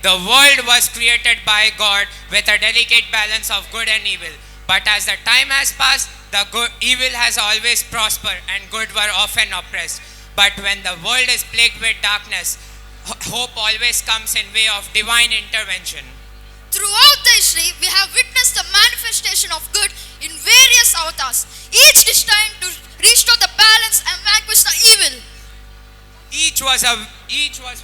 The world was created by God with a delicate balance of good and evil. But as the time has passed, evil has always prospered and good were often oppressed. But when the world is plagued with darkness, hope always comes in way of divine intervention. Throughout the history, we have witnessed the manifestation of good in various avatars, each destined to restore the balance and vanquish the evil. Each was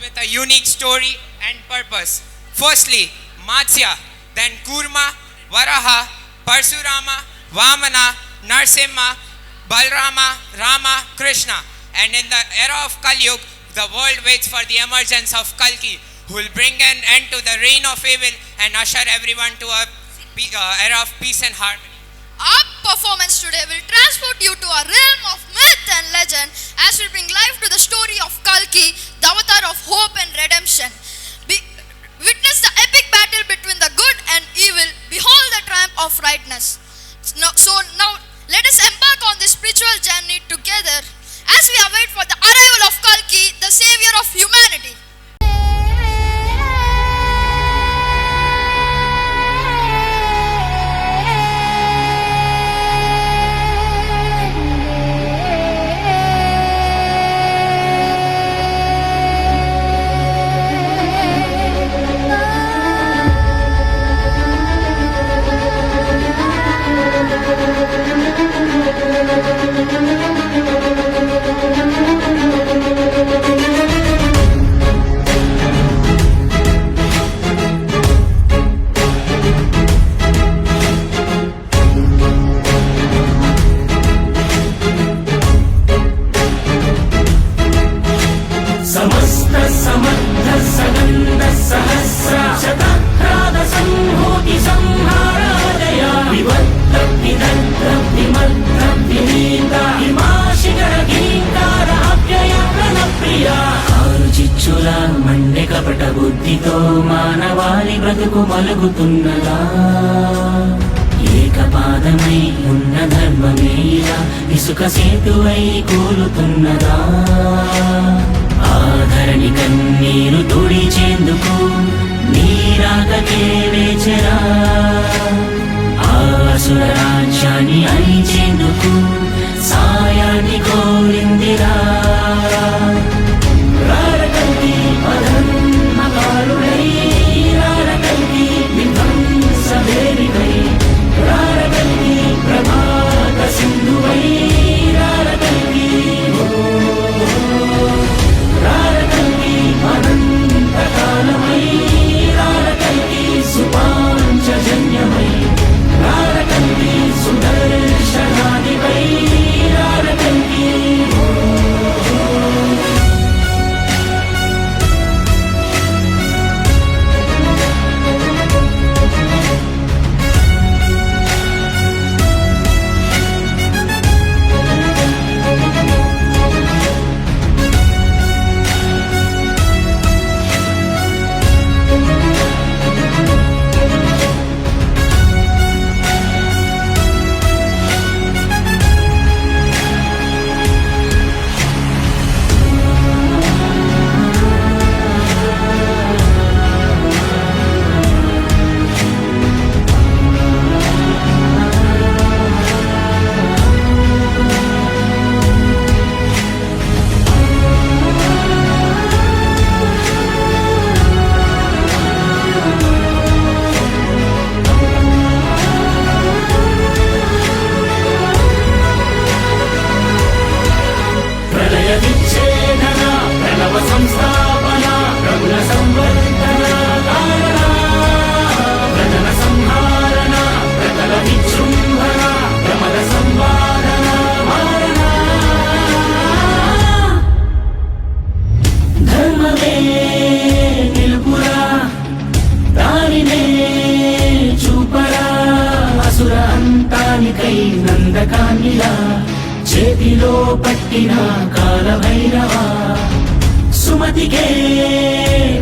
with a unique story and purpose. Firstly, Matsya, then Kurma, Varaha, Parsurama, Vamana, Narsimha, Balrama, Rama, Krishna. And in the era of Kali Yuga, the world waits for the emergence of Kalki, who will bring an end to the reign of evil and usher everyone to a era of peace and harmony. Our performance today will transport you to a realm of myth and legend as we bring life to the story of Kalki, the avatar of hope and redemption. Witness the epic battle between the good and evil. Behold the triumph of rightness. So now let us embark on this spiritual journey together as we await for the arrival of Kalki, the savior of humanity. మానవాళి బ్రతుకు మలుగుతున్నదా ఏకపాదమై ఉన్న ధర్మమేలా ఇసుక సేతువై కూలుతున్నదా ఆధరణి కన్నీరు తుడిచేందుకు నీరాకకే వేచరా ఆసుర రాజ్యాన్ని అణిచేందుకు సాయాన్ని కోరిందిరా నందకాన్నిలా చేతిలో పట్టిన కాలభైరవా సుమతికే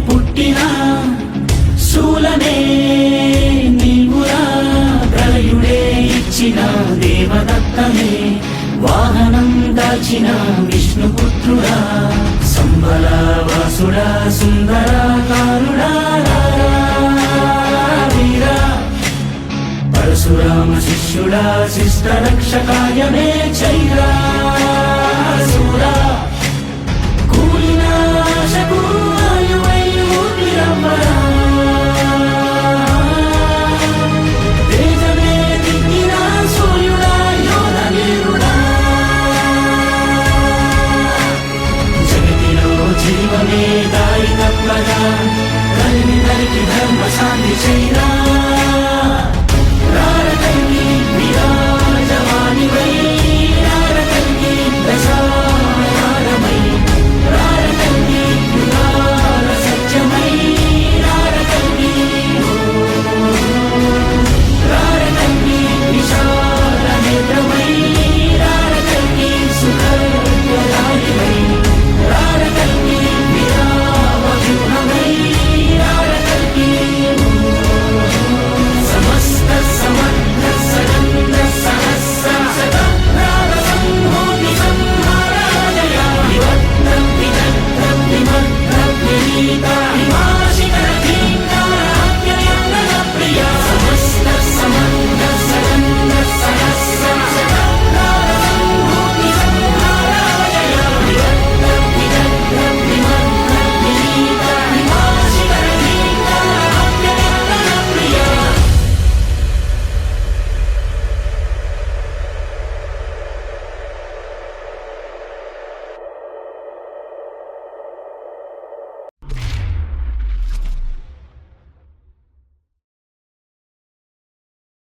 పుట్టిన శూలమే నీవురా ప్రళయుడే ఇచ్చిన దేవదత్తమే వాహనం దాచిన విష్ణుపుత్రుడా సంబల వాసుడా సుందరాకారుడా శ్రీరామ శిష్యుడా శిష్ట రక్షకాయ మే చైరా